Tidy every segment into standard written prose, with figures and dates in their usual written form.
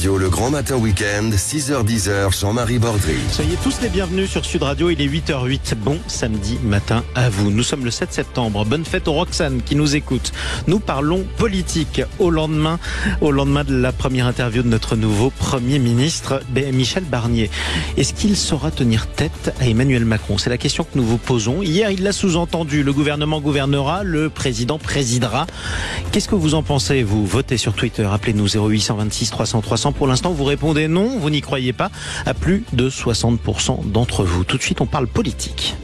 Le Grand Matin Week-end, 6h-10h, Jean-Marie Bordry. Soyez tous les bienvenus sur Sud Radio, il est 8h08. Bon samedi matin à vous. Nous sommes le 7 septembre. Bonne fête aux Roxane qui nous écoutent. Nous parlons politique au lendemain de la première interview de notre nouveau Premier ministre, Michel Barnier. Est-ce qu'il saura tenir tête à Emmanuel Macron? C'est la question que nous vous posons. Hier, il l'a sous-entendu. Le gouvernement gouvernera, le président présidera. Qu'est-ce que vous en pensez, vous? Votez sur Twitter, appelez-nous 0826 300 300. Pour l'instant, vous répondez non, vous n'y croyez pas, à plus de 60% d'entre vous. Tout de suite, on parle politique.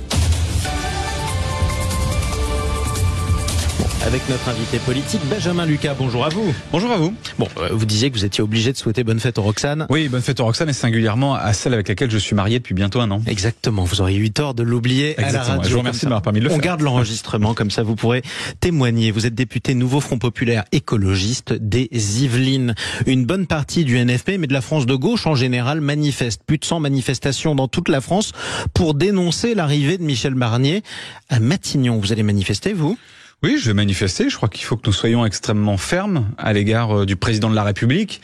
Avec notre invité politique, Benjamin Lucas. Bonjour à vous. Bonjour à vous. Bon, vous disiez que vous étiez obligé de souhaiter bonne fête aux Roxane. Oui, bonne fête aux Roxane et singulièrement à celle avec laquelle je suis marié depuis bientôt 1 an. Exactement, vous auriez eu tort de l'oublier à la radio. Je vous remercie de m'avoir permis de le faire. On garde l'enregistrement, comme ça vous pourrez témoigner. Vous êtes député Nouveau Front Populaire écologiste des Yvelines. Une bonne partie du NFP, mais de la France de gauche en général, manifeste. Plus de 100 manifestations dans toute la France pour dénoncer l'arrivée de Michel Barnier à Matignon. Vous allez manifester, vous ? Oui, je vais manifester. Je crois qu'il faut que nous soyons extrêmement fermes à l'égard du président de la République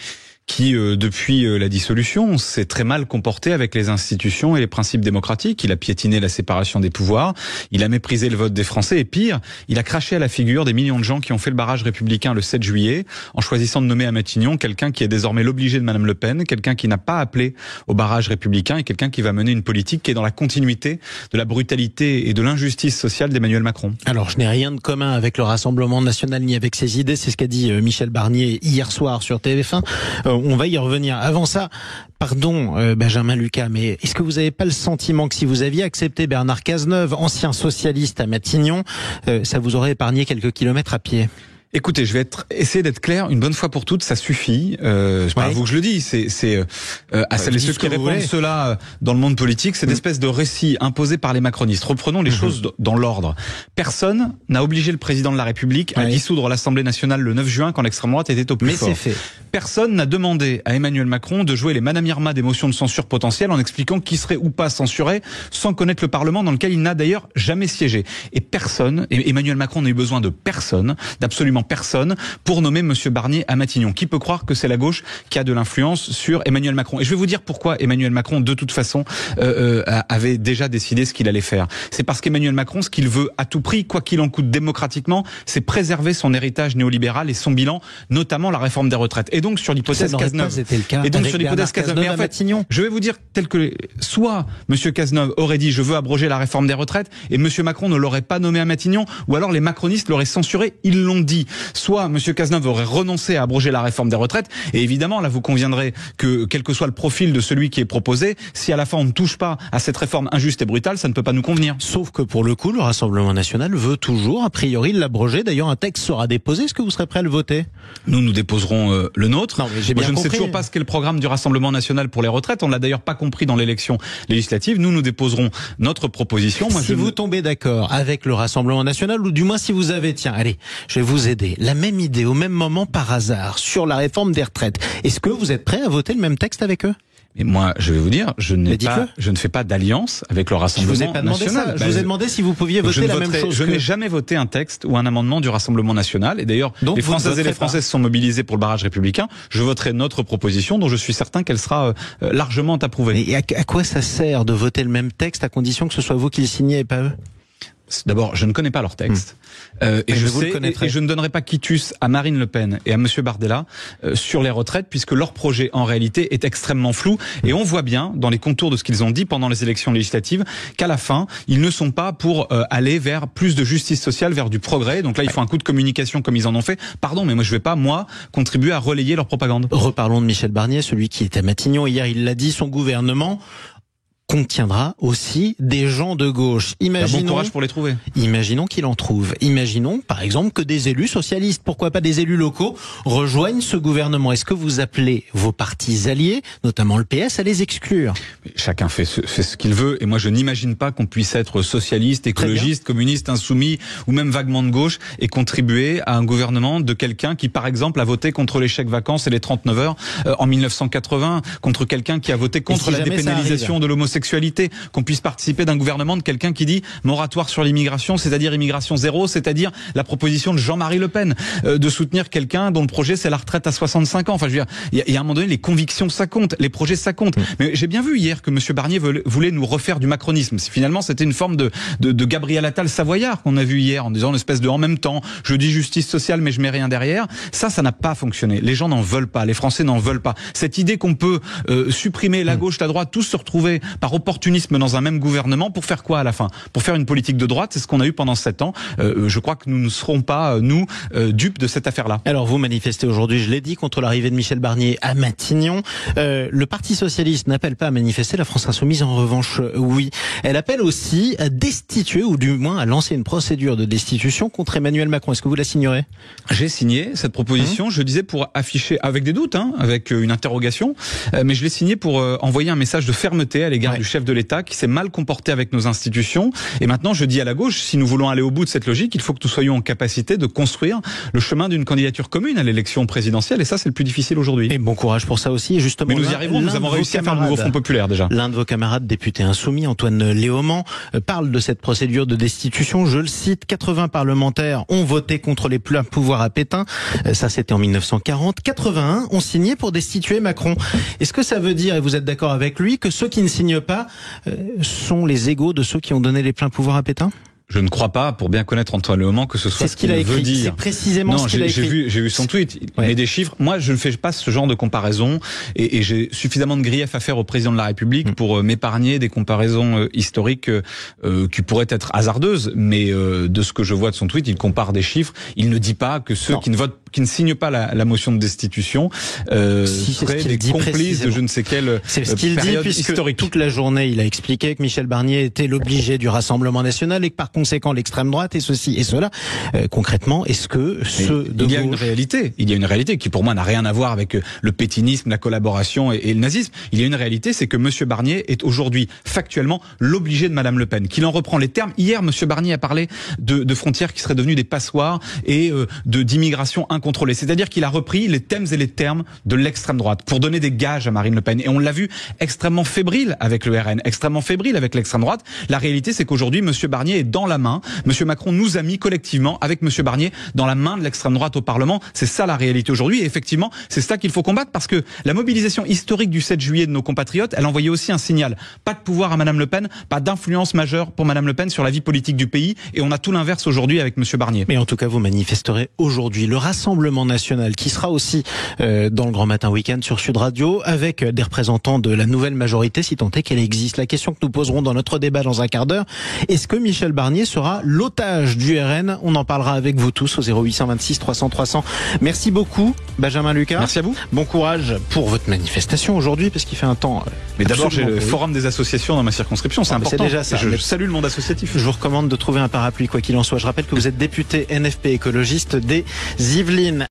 qui, depuis la dissolution, s'est très mal comporté avec les institutions et les principes démocratiques. Il a piétiné la séparation des pouvoirs, il a méprisé le vote des Français et pire, il a craché à la figure des millions de gens qui ont fait le barrage républicain le 7 juillet en choisissant de nommer à Matignon quelqu'un qui est désormais l'obligé de Madame Le Pen, quelqu'un qui n'a pas appelé au barrage républicain et quelqu'un qui va mener une politique qui est dans la continuité de la brutalité et de l'injustice sociale d'Emmanuel Macron. Alors, je n'ai rien de commun avec le Rassemblement national ni avec ses idées, c'est ce qu'a dit Michel Barnier hier soir sur TF1. On va y revenir. Avant ça, pardon Benjamin Lucas, mais est-ce que vous n'avez pas le sentiment que si vous aviez accepté Bernard Cazeneuve, ancien socialiste à Matignon, ça vous aurait épargné quelques kilomètres à pied? Écoutez, je vais essayer d'être clair une bonne fois pour toutes, ça suffit. C'est pas à vous que je le dis, c'est à celles et ceux qui répondent cela dans le monde politique, cette espèce de récit imposé par les macronistes. Reprenons les choses dans l'ordre. Personne n'a obligé le président de la République à dissoudre l'Assemblée nationale le 9 juin quand l'extrême droite était au plus fort. Mais c'est fait. Personne n'a demandé à Emmanuel Macron de jouer les Madame Irma des motions de censure potentielles en expliquant qui serait ou pas censuré sans connaître le Parlement dans lequel il n'a d'ailleurs jamais siégé. Et personne, et Emmanuel Macron n'a eu besoin de personne, d'absolument personne pour nommer Monsieur Barnier à Matignon. Qui peut croire que c'est la gauche qui a de l'influence sur Emmanuel Macron? Et je vais vous dire pourquoi Emmanuel Macron, de toute façon, avait déjà décidé ce qu'il allait faire. C'est parce qu'Emmanuel Macron, ce qu'il veut à tout prix, quoi qu'il en coûte démocratiquement, c'est préserver son héritage néolibéral et son bilan, notamment la réforme des retraites. Et donc sur l'hypothèse Cazeneuve. Et donc sur l'hypothèse Cazeneuve, en fait, je vais vous dire tel que soit Monsieur Cazeneuve aurait dit je veux abroger la réforme des retraites et Monsieur Macron ne l'aurait pas nommé à Matignon, ou alors les macronistes l'auraient censuré, ils l'ont dit. Soit Monsieur Cazeneuve aurait renoncé à abroger la réforme des retraites, et évidemment, là, vous conviendrez que, quel que soit le profil de celui qui est proposé, si à la fin on ne touche pas à cette réforme injuste et brutale, ça ne peut pas nous convenir. Sauf que pour le coup, le Rassemblement national veut toujours, a priori, l'abroger. D'ailleurs, un texte sera déposé. Est-ce que vous serez prêt à le voter? Nous déposerons le nôtre. Non, mais j'ai bien je ne compris. sais toujours pas ce qu'est le programme du Rassemblement national pour les retraites. On l'a d'ailleurs pas compris dans l'élection législative. Nous déposerons notre proposition. Si vous tombez d'accord avec le Rassemblement national, ou du moins si vous avez, tiens, allez, je vais vous aider, la même idée au même moment par hasard sur la réforme des retraites, est-ce que vous êtes prêt à voter le même texte avec eux? Et moi, je vais vous dire, je ne fais pas d'alliance avec le Rassemblement national. Je vous ai pas demandé ça. Je vous ai demandé si vous pouviez voter la même chose. Je n'ai jamais voté un texte ou un amendement du Rassemblement national. Et d'ailleurs, les Françaises et les Français se sont mobilisés pour le barrage républicain. Je voterai notre proposition, dont je suis certain qu'elle sera largement approuvée. Et à quoi ça sert de voter le même texte à condition que ce soit vous qui le signez et pas eux? D'abord, je ne connais pas leur texte. Et je ne donnerai pas quitus à Marine Le Pen et à Monsieur Bardella sur les retraites, puisque leur projet, en réalité, est extrêmement flou. Et on voit bien, dans les contours de ce qu'ils ont dit pendant les élections législatives, qu'à la fin, ils ne sont pas pour aller vers plus de justice sociale, vers du progrès. Donc là, il faut un coup de communication comme ils en ont fait. Pardon, mais moi, je ne vais pas, contribuer à relayer leur propagande. Reparlons de Michel Barnier, celui qui était à Matignon. Hier, il l'a dit, son gouvernement contiendra aussi des gens de gauche. Bon courage pour les trouver. Imaginons qu'il en trouve. Imaginons, par exemple, que des élus socialistes, pourquoi pas des élus locaux, rejoignent ce gouvernement. Est-ce que vous appelez vos partis alliés, notamment le PS, à les exclure? Chacun fait ce qu'il veut, et moi je n'imagine pas qu'on puisse être socialiste, écologiste, communiste, insoumis, ou même vaguement de gauche, et contribuer à un gouvernement de quelqu'un qui, par exemple, a voté contre les chèques vacances et les 39 heures en 1980, contre quelqu'un qui a voté contre la dépénalisation de l'homosexualité l'homosexualité, qu'on puisse participer d'un gouvernement de quelqu'un qui dit moratoire sur l'immigration, c'est-à-dire immigration zéro, c'est-à-dire la proposition de Jean-Marie Le Pen, de soutenir quelqu'un dont le projet c'est la retraite à 65 ans. Enfin, je veux dire, il y a un moment donné, les convictions ça compte, les projets ça compte. Mais j'ai bien vu hier que monsieur Barnier voulait nous refaire du macronisme. Finalement, c'était une forme de Gabriel Attal savoyard qu'on a vu hier en disant une espèce de en même temps, je dis justice sociale mais je mets rien derrière. Ça n'a pas fonctionné. Les gens n'en veulent pas, les Français n'en veulent pas. Cette idée qu'on peut supprimer la gauche, la droite, tous se retrouver par opportunisme dans un même gouvernement pour faire quoi à la fin? Pour faire une politique de droite, c'est ce qu'on a eu pendant 7 ans. Je crois que nous ne serons pas, nous, dupes de cette affaire-là. Alors vous manifestez aujourd'hui, je l'ai dit, contre l'arrivée de Michel Barnier à Matignon. Le Parti socialiste n'appelle pas à manifester, la France insoumise en revanche, oui. Elle appelle aussi à destituer, ou du moins à lancer une procédure de destitution contre Emmanuel Macron. Est-ce que vous la signerez? J'ai signé cette proposition, je disais pour afficher, avec des doutes, avec une interrogation, mais je l'ai signé pour envoyer un message de fermeté à l'égard du chef de l'État qui s'est mal comporté avec nos institutions. Et maintenant, je dis à la gauche, si nous voulons aller au bout de cette logique, il faut que nous soyons en capacité de construire le chemin d'une candidature commune à l'élection présidentielle. Et ça, c'est le plus difficile aujourd'hui. Et bon courage pour ça aussi. Et justement, mais nous y arrivons, nous avons réussi à faire le nouveau Front populaire déjà. L'un de vos camarades députés insoumis, Antoine Léaumont, parle de cette procédure de destitution. Je le cite, 80 parlementaires ont voté contre les pleins pouvoirs à Pétain. Ça, c'était en 1940. 81 ont signé pour destituer Macron. Est-ce que ça veut dire, et vous êtes d'accord avec lui, que ceux qui ne signent pas sont les égaux de ceux qui ont donné les pleins pouvoirs à Pétain? Je ne crois pas, pour bien connaître Antoine Léaumont, que ce soit ce qu'il veut dire. C'est précisément ce qu'il a écrit. J'ai vu son tweet. Il met des chiffres. Moi, je ne fais pas ce genre de comparaison et j'ai suffisamment de griefs à faire au président de la République pour m'épargner des comparaisons historiques qui pourraient être hasardeuses. Mais de ce que je vois de son tweet, il compare des chiffres. Il ne dit pas que ceux qui ne signent pas la motion de destitution seraient des complices de je ne sais quelle c'est ce qu'il dit, puisque historique. Toute la journée, il a expliqué que Michel Barnier était l'obligé du Rassemblement national et que par conséquent l'extrême droite et ceci et cela. Concrètement, est-ce que il y a une réalité qui pour moi n'a rien à voir avec le pétinisme, la collaboration et le nazisme. Il y a une réalité, c'est que monsieur Barnier est aujourd'hui factuellement l'obligé de madame Le Pen, qu'il en reprend les termes. Hier, monsieur Barnier a parlé de frontières qui seraient devenues des passoires et d'immigration incontrôlée. C'est-à-dire qu'il a repris les thèmes et les termes de l'extrême droite pour donner des gages à Marine Le Pen. Et on l'a vu extrêmement fébrile avec le RN, extrêmement fébrile avec l'extrême droite. La réalité, c'est qu'aujourd'hui, monsieur Barnier est dans la main. Monsieur Macron nous a mis collectivement, avec monsieur Barnier, dans la main de l'extrême droite au Parlement. C'est ça la réalité aujourd'hui. Et effectivement, c'est ça qu'il faut combattre parce que la mobilisation historique du 7 juillet de nos compatriotes, elle envoyait aussi un signal. Pas de pouvoir à madame Le Pen, pas d'influence majeure pour madame Le Pen sur la vie politique du pays. Et on a tout l'inverse aujourd'hui avec monsieur Barnier. Mais en tout cas, vous manifesterez aujourd'hui. Le Rassemblement national qui sera aussi dans le Grand Matin Week-end sur Sud Radio avec des représentants de la nouvelle majorité, si tant est qu'elle existe. La question que nous poserons dans notre débat dans un quart d'heure, est-ce que Michel Barnier sera l'otage du RN? On en parlera avec vous tous au 0826 300 300. Merci beaucoup, Benjamin Lucas. Merci à vous. Bon courage pour votre manifestation aujourd'hui, parce qu'il fait un temps. Mais d'abord, j'ai le forum des associations dans ma circonscription. C'est important. C'est déjà ça. Je salue le monde associatif. Je vous recommande de trouver un parapluie, quoi qu'il en soit. Je rappelle que vous êtes député NFP écologiste des Yvelines.